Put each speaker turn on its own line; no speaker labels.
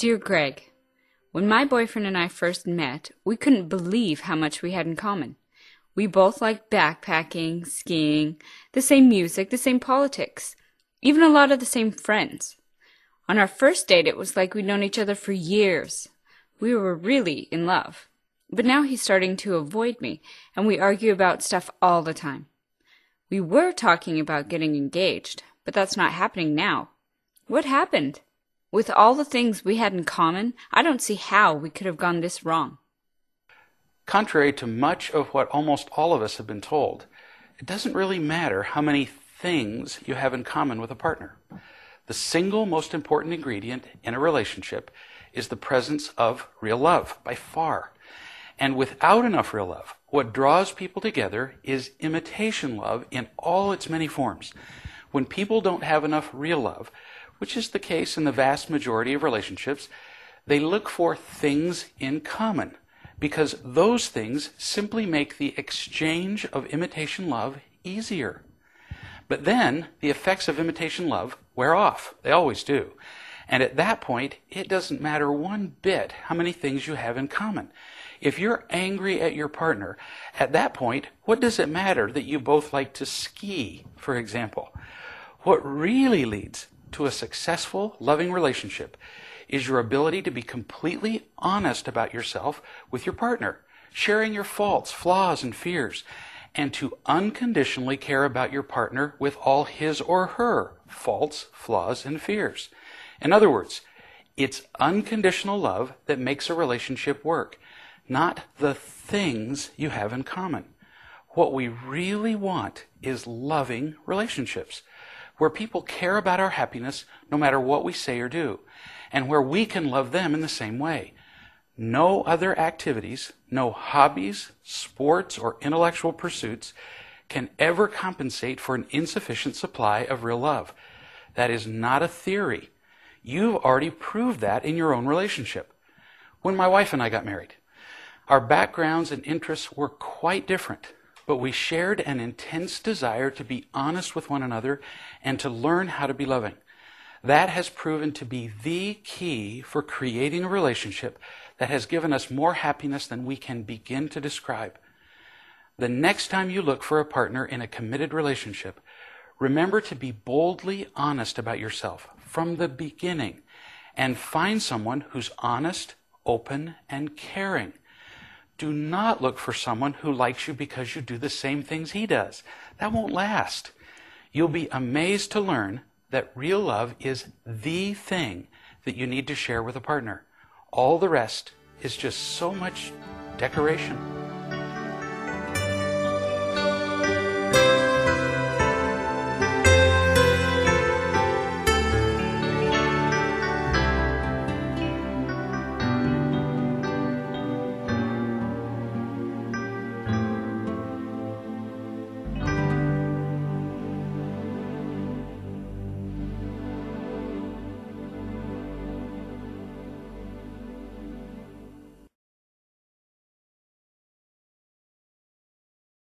Dear Greg, when my boyfriend and I first met, we couldn't believe how much we had in common. We both liked backpacking, skiing, the same music, the same politics, even a lot of the same friends. On our first date, it was like we'd known each other for years. We were really in love. But now he's starting to avoid me, and we argue about stuff all the time. We were talking about getting engaged, but that's not happening now. What happened? With all the things we had in common, I don't see how we could have gone this wrong.
Contrary to much of what almost all of us have been told, it doesn't really matter how many things you have in common with a partner. The single most important ingredient in a relationship is the presence of real love, by far. And without enough real love, what draws people together is imitation love in all its many forms. When people don't have enough real love, which is the case in the vast majority of relationships, they look for things in common, because those things simply make the exchange of imitation love easier. But then the effects of imitation love wear off. They always do. And at that point, it doesn't matter one bit how many things you have in common. If you're angry at your partner, at that point, what does it matter that you both like to ski, for example? What really leads to a successful, loving relationship is your ability to be completely honest about yourself with your partner, sharing your faults, flaws, and fears, and to unconditionally care about your partner with all his or her faults, flaws, and fears. In other words, it's unconditional love that makes a relationship work, not the things you have in common. What we really want is loving relationships, where people care about our happiness no matter what we say or do, and where we can love them in the same way. No other activities, no hobbies, sports, or intellectual pursuits can ever compensate for an insufficient supply of real love. That is not a theory. You've already proved that in your own relationship. When my wife and I got married, our backgrounds and interests were quite different, but we shared an intense desire to be honest with one another and to learn how to be loving. That has proven to be the key for creating a relationship that has given us more happiness than we can begin to describe. The next time you look for a partner in a committed relationship, remember to be boldly honest about yourself from the beginning and find someone who's honest, open, and caring. Do not look for someone who likes you because you do the same things he does. That won't last. You'll be amazed to learn that real love is the thing that you need to share with a partner. All the rest is just so much decoration.